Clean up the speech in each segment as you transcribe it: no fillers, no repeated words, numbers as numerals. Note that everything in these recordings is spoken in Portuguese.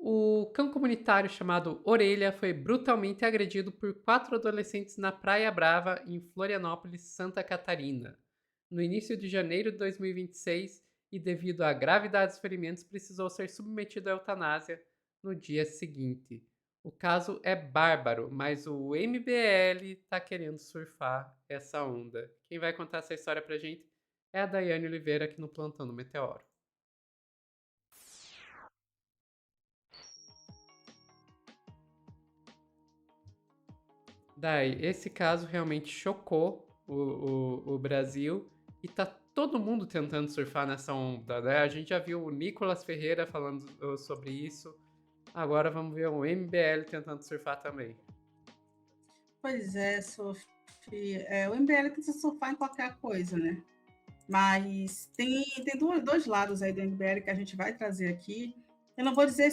O cão comunitário chamado Orelha foi brutalmente agredido por 4 adolescentes na Praia Brava, em Florianópolis, Santa Catarina, no início de janeiro de 2026 e, devido a gravidade dos ferimentos, precisou ser submetido à eutanásia no dia seguinte. O caso é bárbaro, mas o MBL tá querendo surfar essa onda. Quem vai contar essa história pra gente é a Daiane Oliveira aqui no Plantão do Meteoro. Dai, esse caso realmente chocou o Brasil e tá todo mundo tentando surfar nessa onda, né? A gente já viu o Nicolas Ferreira falando sobre isso, agora vamos ver o MBL tentando surfar também. Pois é, Sophie. O MBL tenta surfar em qualquer coisa, né? Mas tem dois lados aí do MBL que a gente vai trazer aqui. Eu não vou dizer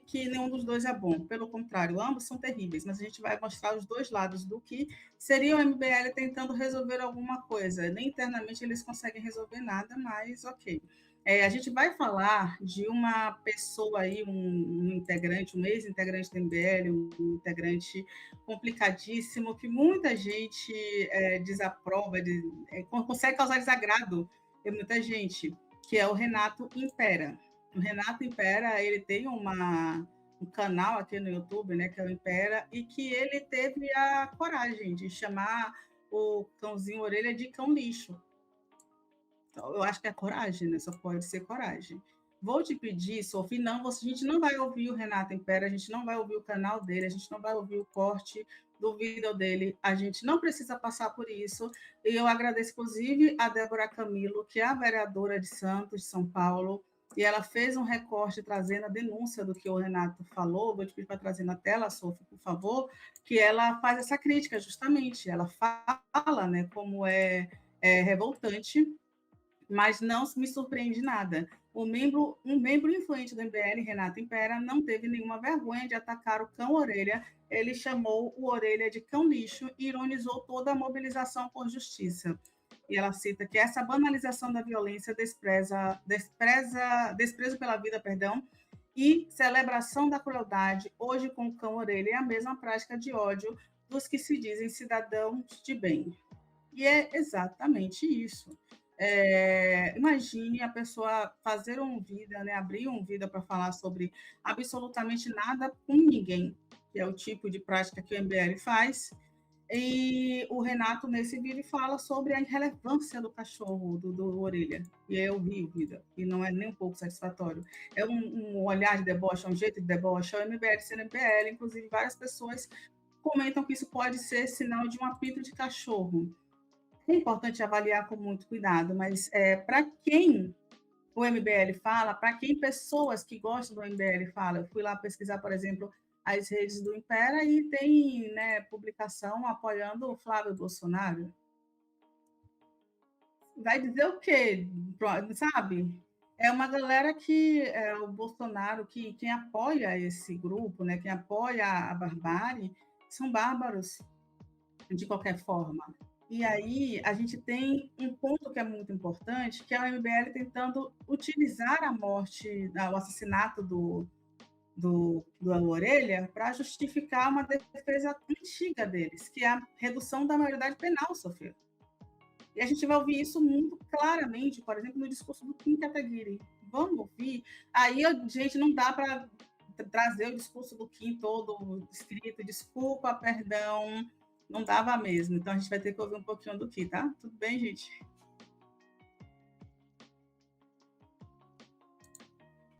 que nenhum dos dois é bom, pelo contrário, ambos são terríveis, mas a gente vai mostrar os dois lados do que seria o MBL tentando resolver alguma coisa. Nem internamente eles conseguem resolver nada, mas ok. A gente vai falar de uma pessoa aí, um integrante, um ex-integrante do MBL, um integrante complicadíssimo, que muita gente desaprova, consegue causar desagrado em muita gente, que é o Renato Impera. O Renato Impera, ele tem um canal aqui no YouTube, né, que é o Impera, e que ele teve a coragem de chamar o cãozinho orelha de cão lixo. Então, eu acho que é coragem, né? Só pode ser coragem. Vou te pedir, Sofia, não, a gente não vai ouvir o Renato Impera, a gente não vai ouvir o canal dele, a gente não vai ouvir o corte do vídeo dele, a gente não precisa passar por isso. E eu agradeço, inclusive, a Débora Camilo, que é a vereadora de Santos, de São Paulo, e ela fez um recorte trazendo a denúncia do que o Renato falou. Vou te pedir para trazer na tela, Sofia, por favor, que ela faz essa crítica, justamente. Ela fala, né, como é revoltante, mas não me surpreende nada. Um membro influente do MBL, Renato Impera, não teve nenhuma vergonha de atacar o cão Orelha. Ele chamou o Orelha de cão lixo e ironizou toda a mobilização por justiça. E ela cita que essa banalização da violência desprezo pela vida, perdão, e celebração da crueldade, hoje com o cão Orelha, é a mesma prática de ódio dos que se dizem cidadãos de bem. E é exatamente isso. Imagine a pessoa fazer um vida, né, abrir um vida para falar sobre absolutamente nada com ninguém, que é o tipo de prática que o MBL faz. E o Renato, nesse vídeo, fala sobre a irrelevância do cachorro, do Orelha. E eu vi o vídeo, e não é nem um pouco satisfatório. É um olhar de deboche, é um jeito de deboche, é o MBL sendo MBL. Inclusive, várias pessoas comentam que isso pode ser sinal de um apito de cachorro. É importante avaliar com muito cuidado, mas para quem o MBL fala, para quem pessoas que gostam do MBL falam, eu fui lá pesquisar, por exemplo, as redes do Impera e tem, né, publicação apoiando o Flávio Bolsonaro. Vai dizer o quê? Sabe? É uma galera que é o Bolsonaro, que quem apoia esse grupo, né, quem apoia a barbárie, são bárbaros de qualquer forma. E aí a gente tem um ponto que é muito importante, que é o MBL tentando utilizar a morte, o assassinato do Orelha para justificar uma defesa antiga deles, que é a redução da maioridade penal, Sofia. E a gente vai ouvir isso muito claramente, por exemplo, no discurso do Kim Kataguiri. Vamos ouvir? Aí, gente, não dá para trazer o discurso do Kim todo escrito, desculpa, perdão, não dava mesmo. Então a gente vai ter que ouvir um pouquinho do Kim, tá? Tudo bem, gente?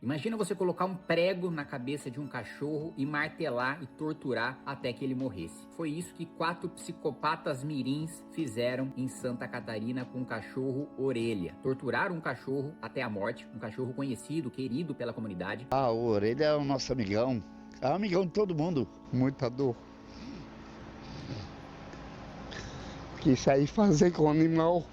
Imagina você colocar um prego na cabeça de um cachorro e martelar e torturar até que ele morresse. Foi isso que 4 psicopatas mirins fizeram em Santa Catarina com o cachorro Orelha. Torturaram um cachorro até a morte, um cachorro conhecido, querido pela comunidade. O Orelha é o nosso amigão. É amigão de todo mundo. Muita dor. Que isso aí fazer com o animal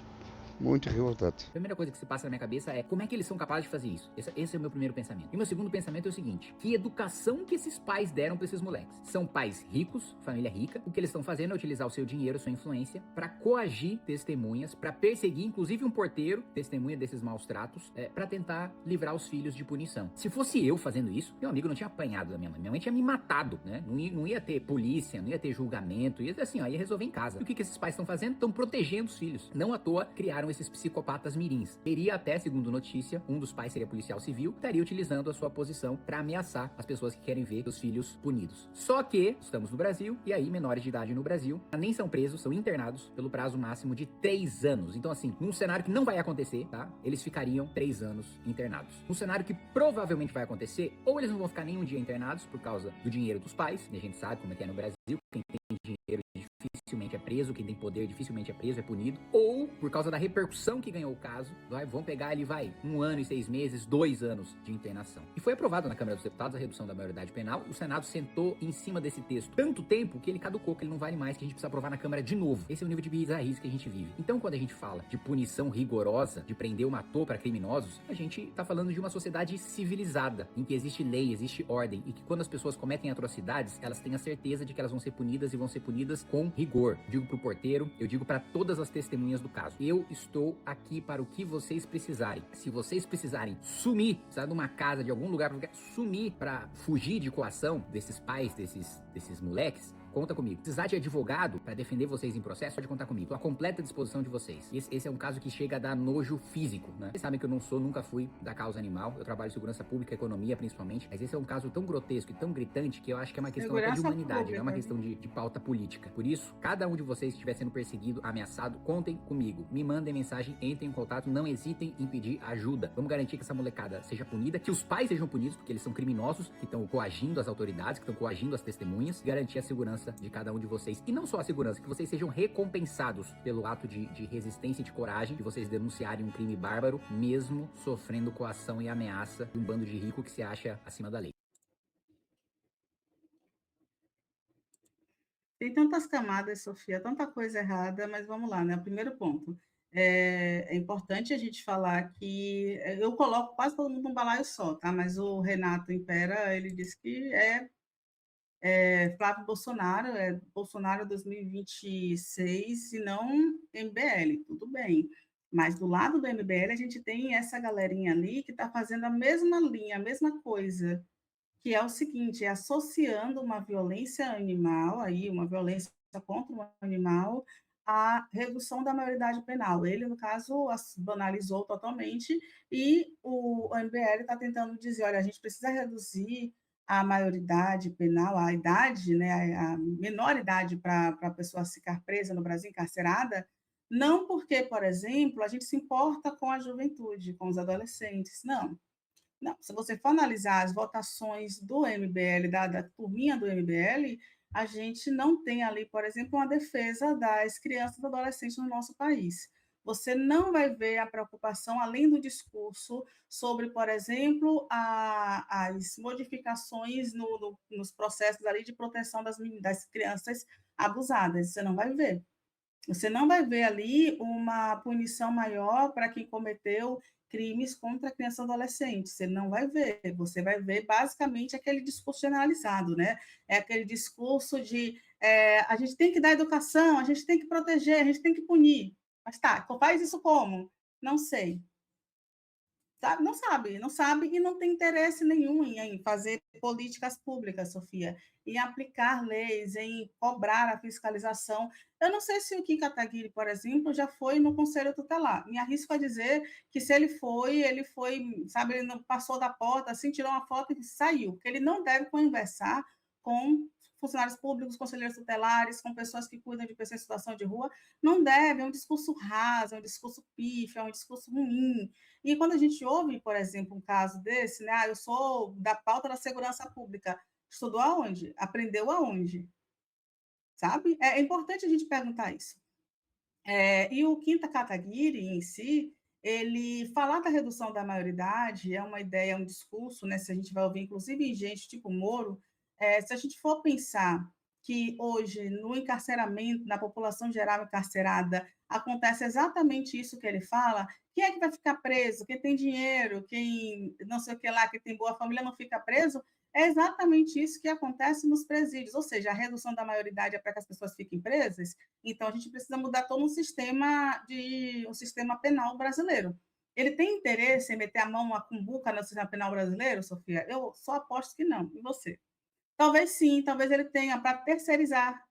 muito revoltado. A primeira coisa que se passa na minha cabeça é como é que eles são capazes de fazer isso? Esse é o meu primeiro pensamento. E meu segundo pensamento é o seguinte: que educação que esses pais deram pra esses moleques? São pais ricos, família rica. O que eles estão fazendo é utilizar o seu dinheiro, sua influência, pra coagir testemunhas, pra perseguir, inclusive um porteiro, testemunha desses maus tratos, pra tentar livrar os filhos de punição. Se fosse eu fazendo isso, meu amigo não tinha apanhado da minha mãe. Minha mãe tinha me matado, né? Não ia ter polícia, não ia ter julgamento, ia assim, ó, ia resolver em casa. E o que esses pais estão fazendo? Estão protegendo os filhos. Não à toa criaram esses psicopatas mirins. Teria até, segundo notícia, um dos pais seria policial civil, estaria utilizando a sua posição para ameaçar as pessoas que querem ver os filhos punidos. Só que estamos no Brasil, e aí menores de idade no Brasil nem são presos, são internados pelo prazo máximo de 3 anos. Então assim, num cenário que não vai acontecer, tá? Eles ficariam 3 anos internados. Num cenário que provavelmente vai acontecer, ou eles não vão ficar nem um dia internados por causa do dinheiro dos pais, e a gente sabe como é que é no Brasil, quem tem dinheiro dificilmente é preso, quem tem poder dificilmente é preso, é punido, ou por causa da repercussão que ganhou o caso, vão pegar ele, 1 ano e 6 meses, 2 anos de internação. E foi aprovado na Câmara dos Deputados a redução da maioridade penal, o Senado sentou em cima desse texto tanto tempo que ele caducou, que ele não vale mais, que a gente precisa aprovar na Câmara de novo. Esse é o nível de bizarrice que a gente vive. Então, quando a gente fala de punição rigorosa, de prender ou matou para criminosos, a gente tá falando de uma sociedade civilizada, em que existe lei, existe ordem, e que quando as pessoas cometem atrocidades, elas têm a certeza de que elas vão ser punidas e vão ser punidas com rigor. Eu digo pro porteiro, eu digo para todas as testemunhas do caso: eu estou aqui para o que vocês precisarem. Se vocês precisarem sumir, precisar de uma casa, de algum lugar pra sumir, para fugir de coação desses pais, desses moleques, conta comigo. Precisar de advogado para defender vocês em processo, pode contar comigo. Tô à completa disposição de vocês. Esse é um caso que chega a dar nojo físico, né? Vocês sabem que eu nunca fui da causa animal. Eu trabalho em segurança pública, economia principalmente. Mas esse é um caso tão grotesco e tão gritante que eu acho que é uma questão até de humanidade, não é uma questão de pauta política. Por isso, cada um de vocês que estiver sendo perseguido, ameaçado, contem comigo. Me mandem mensagem, entrem em contato, não hesitem em pedir ajuda. Vamos garantir que essa molecada seja punida, que os pais sejam punidos, porque eles são criminosos, que estão coagindo as autoridades, que estão coagindo as testemunhas, garantir a segurança de cada um de vocês. E não só a segurança, que vocês sejam recompensados pelo ato de resistência e de coragem, de vocês denunciarem um crime bárbaro, mesmo sofrendo coação e ameaça de um bando de rico que se acha acima da lei. Tem tantas camadas, Sofia, tanta coisa errada, mas vamos lá, né? O primeiro ponto. É importante a gente falar que eu coloco quase todo mundo num balaio só, tá? Mas o Renato Impera, ele disse que Flávio Bolsonaro, Bolsonaro 2026 e não MBL, tudo bem. Mas do lado do MBL a gente tem essa galerinha ali que está fazendo a mesma linha, a mesma coisa, que é o seguinte, associando uma violência animal, aí, uma violência contra um animal, à redução da maioridade penal. Ele, no caso, banalizou totalmente, e o MBL está tentando dizer, olha, a gente precisa reduzir a maioridade penal, a idade, né, a menor idade para a pessoa ficar presa no Brasil, encarcerada, não porque, por exemplo, a gente se importa com a juventude, com os adolescentes, não. Não, se você for analisar as votações do MBL, da turminha do MBL, a gente não tem ali, por exemplo, uma defesa das crianças e adolescentes no nosso país. Você não vai ver a preocupação, além do discurso, sobre, por exemplo, as modificações nos processos ali de proteção das crianças abusadas. Você não vai ver. Você não vai ver ali uma punição maior para quem cometeu crimes contra criança e adolescente. Você não vai ver. Você vai ver basicamente aquele discurso generalizado, né? É aquele discurso de a gente tem que dar educação, a gente tem que proteger, a gente tem que punir. Mas tá, faz isso como? Não sei. Sabe? Não sabe e não tem interesse nenhum em fazer políticas públicas, Sofia, em aplicar leis, em cobrar a fiscalização. Eu não sei se o Kim Kataguiri, por exemplo, já foi no Conselho Tutelar. Me arrisco a dizer que se ele foi, sabe, ele não passou da porta, assim, tirou uma foto e saiu, porque ele não deve conversar com funcionários públicos, conselheiros tutelares, com pessoas que cuidam de pessoas em situação de rua, não deve, é um discurso raso, é um discurso pífio, é um discurso ruim. E quando a gente ouve, por exemplo, um caso desse, né? Eu sou da pauta da segurança pública. Estudou aonde? Aprendeu aonde? Sabe? É importante a gente perguntar isso. E o Kim Kataguiri, em si, ele falar da redução da maioridade é uma ideia, é um discurso, né? Se a gente vai ouvir, inclusive, em gente tipo Moro, se a gente for pensar que hoje, no encarceramento, na população geral encarcerada, acontece exatamente isso que ele fala, quem é que vai ficar preso? Quem tem dinheiro, quem não sei o que lá, quem tem boa família não fica preso? É exatamente isso que acontece nos presídios, ou seja, a redução da maioridade é para que as pessoas fiquem presas, então a gente precisa mudar todo um sistema penal brasileiro. Ele tem interesse em meter a mão, uma cumbuca no sistema penal brasileiro, Sofia? Eu só aposto que não. E você? Talvez sim, talvez ele tenha para terceirizar,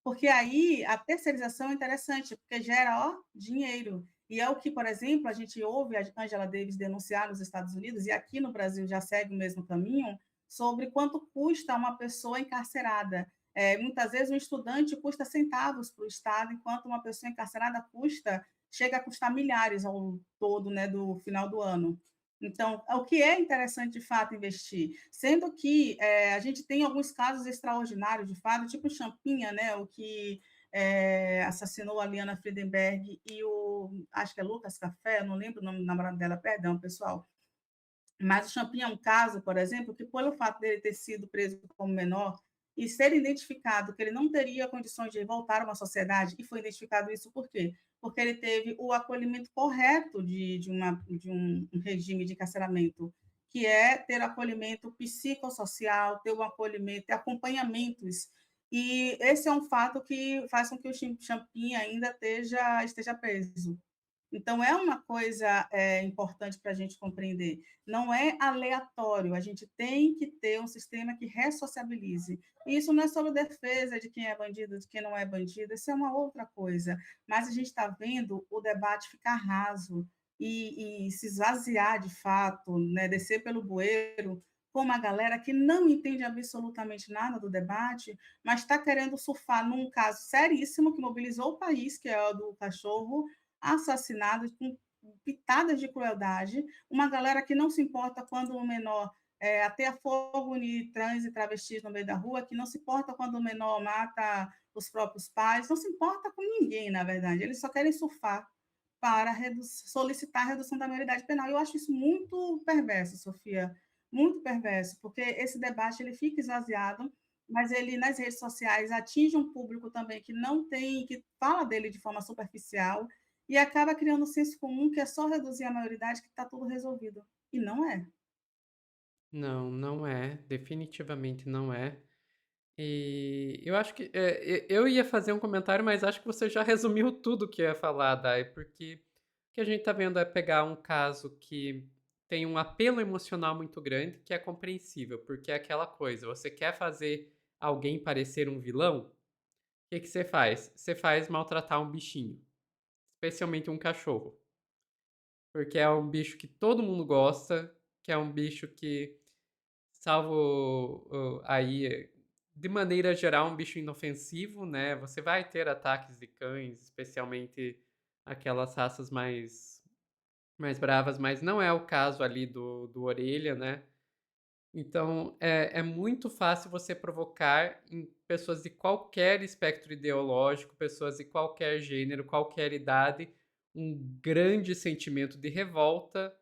porque aí a terceirização é interessante, porque gera, ó, dinheiro. E é o que, por exemplo, a gente ouve a Angela Davis denunciar nos Estados Unidos, e aqui no Brasil já segue o mesmo caminho, sobre quanto custa uma pessoa encarcerada. Muitas vezes um estudante custa centavos para o Estado, enquanto uma pessoa encarcerada chega a custar milhares ao todo, né, do final do ano. Então, o que é interessante, de fato, investir? Sendo que a gente tem alguns casos extraordinários, de fato, tipo o Champinha, né, o que assassinou a Liana Friedenberg e acho que é Lucas Café, não lembro o nome do namorado dela, perdão, pessoal. Mas o Champinha é um caso, por exemplo, que pelo fato dele ter sido preso como menor e ser identificado que ele não teria condições de voltar a uma sociedade, e foi identificado isso por quê? Porque ele teve o acolhimento correto de um regime de encarceramento, que é ter acolhimento psicossocial, ter um acolhimento, ter acompanhamentos. E esse é um fato que faz com que o Champinha ainda esteja preso. Então, é uma coisa importante para a gente compreender. Não é aleatório, a gente tem que ter um sistema que ressociabilize. E isso não é sobre defesa de quem é bandido, de quem não é bandido, isso é uma outra coisa. Mas a gente está vendo o debate ficar raso e se esvaziar de fato, né? Descer pelo bueiro, com uma galera que não entende absolutamente nada do debate, mas está querendo surfar num caso seríssimo que mobilizou o país, que é o do cachorro assassinados com pitadas de crueldade, uma galera que não se importa quando o menor ateia fogo em trans e travestis no meio da rua, que não se importa quando o menor mata os próprios pais, não se importa com ninguém, na verdade, eles só querem surfar para solicitar a redução da maioridade penal. Eu acho isso muito perverso, Sofia, muito perverso, porque esse debate ele fica esvaziado, mas ele nas redes sociais atinge um público também que não tem, que fala dele de forma superficial, e acaba criando um senso comum que é só reduzir a maioridade que está tudo resolvido. E não é. Não, não é. Definitivamente não é. E eu acho que. Eu ia fazer um comentário, mas acho que você já resumiu tudo que eu ia falar, Dai, porque o que a gente tá vendo é pegar um caso que tem um apelo emocional muito grande, que é compreensível, porque é aquela coisa, você quer fazer alguém parecer um vilão? O que que você faz? Você faz maltratar um bichinho, especialmente um cachorro, porque é um bicho que todo mundo gosta, que é um bicho que, salvo aí, de maneira geral, um bicho inofensivo, né? Você vai ter ataques de cães, especialmente aquelas raças mais bravas, mas não é o caso ali do Orelha, né? Então, é muito fácil você provocar em pessoas de qualquer espectro ideológico, pessoas de qualquer gênero, qualquer idade, um grande sentimento de revolta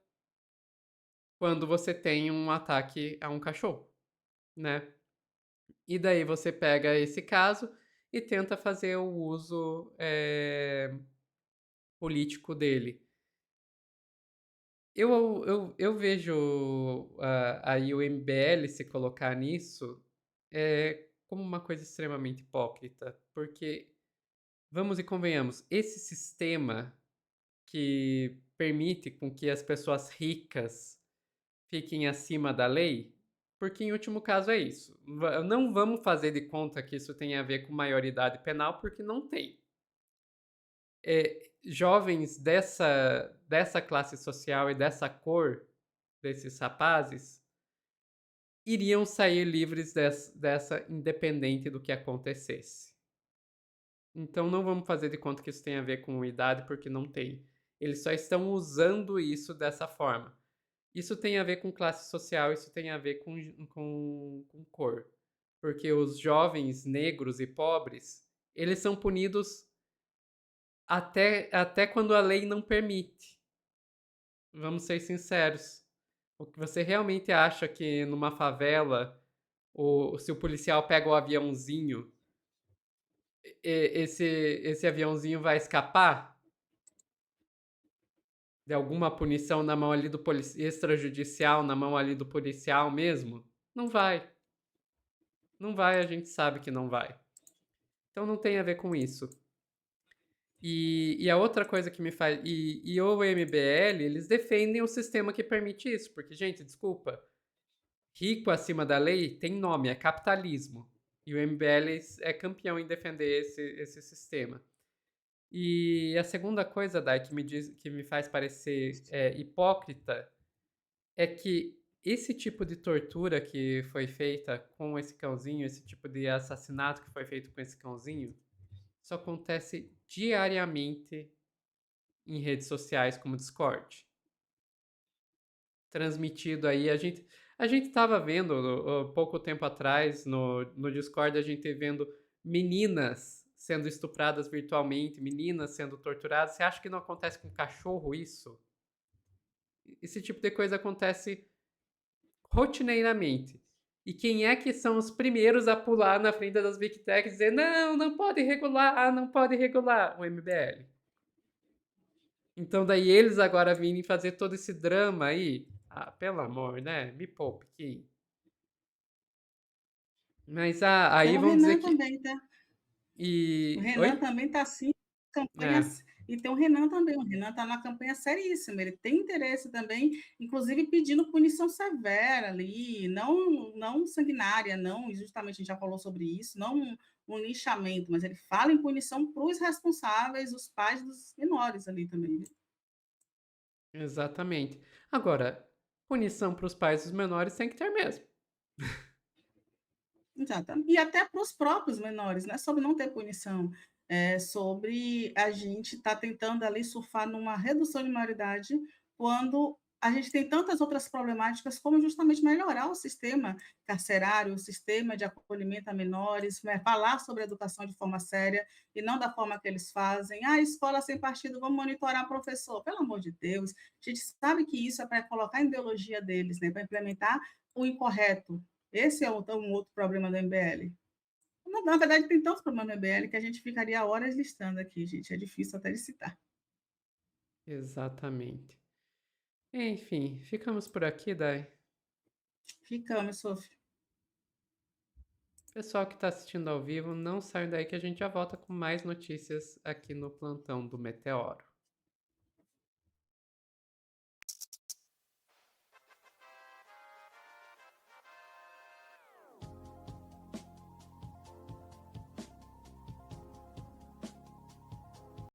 quando você tem um ataque a um cachorro, né? E daí você pega esse caso e tenta fazer o uso político dele. Eu vejo aí o MBL se colocar nisso como uma coisa extremamente hipócrita, porque, vamos e convenhamos, esse sistema que permite com que as pessoas ricas fiquem acima da lei, porque em último caso é isso. Não vamos fazer de conta que isso tem a ver com maioridade penal, porque não tem. Jovens dessa classe social e dessa cor desses rapazes iriam sair livres dessa independente do que acontecesse. Então não vamos fazer de conta que isso tem a ver com idade, porque não tem. Eles só estão usando isso dessa forma. Isso tem a ver com classe social, isso tem a ver com cor. Porque os jovens negros e pobres, eles são punidos até quando a lei não permite. Vamos ser sinceros. O que você realmente acha que numa favela, se o policial pega o aviãozinho esse aviãozinho vai escapar de alguma punição na mão ali do extrajudicial, na mão ali do policial mesmo? Não vai. Não vai, a gente sabe que não vai. Então não tem a ver com isso. E a outra coisa que me faz. E o MBL, eles defendem o sistema que permite isso. Porque, gente, desculpa. Rico acima da lei tem nome, é capitalismo. E o MBL é campeão em defender esse sistema. E a segunda coisa, Dai, que me faz parecer hipócrita é que esse tipo de tortura que foi feita com esse cãozinho, esse tipo de assassinato que foi feito com esse cãozinho, isso acontece diariamente em redes sociais como Discord. Transmitido aí, a gente estava vendo pouco tempo atrás no Discord, a gente vendo meninas sendo estupradas virtualmente, meninas sendo torturadas. Você acha que não acontece com cachorro isso? Esse tipo de coisa acontece rotineiramente. E quem é que são os primeiros a pular na frente das Big Tech e dizer não, não pode regular, não pode regular? O MBL. Então daí eles agora virem fazer todo esse drama aí. Ah, pelo amor, né? Me poupe, Kim. Mas aí O vão dizer Renan que... também, tá? O Oi? Renan também está assim, É, campanhas. E tem o Renan também. O Renan está na campanha seríssima. Ele tem interesse também, inclusive pedindo punição severa ali, não sanguinária, não, justamente a gente já falou sobre isso, não um linchamento, mas ele fala em punição para os responsáveis, os pais dos menores ali também. exatamente. Agora, punição para os pais dos menores tem que ter mesmo. Exatamente. E até para os próprios menores, não é sobre não ter punição, é sobre a gente estar tentando ali surfar numa redução de maioridade quando a gente tem tantas outras problemáticas, como justamente melhorar o sistema carcerário, o sistema de acolhimento a menores, né? Falar sobre educação de forma séria e não da forma que eles fazem. Ah, escola sem partido, vamos monitorar professor. Pelo amor de Deus, a gente sabe que isso é para colocar a ideologia deles, né? Para implementar o incorreto. Esse é um outro problema do MBL. Na verdade, tem tantos problemas do MBL que a gente ficaria horas listando aqui, gente. É difícil até de citar. Exatamente. Enfim, ficamos por aqui, Dai. Ficamos, Sofia. Pessoal que está assistindo ao vivo, não saiam daí que a gente já volta com mais notícias aqui no plantão do Meteoro.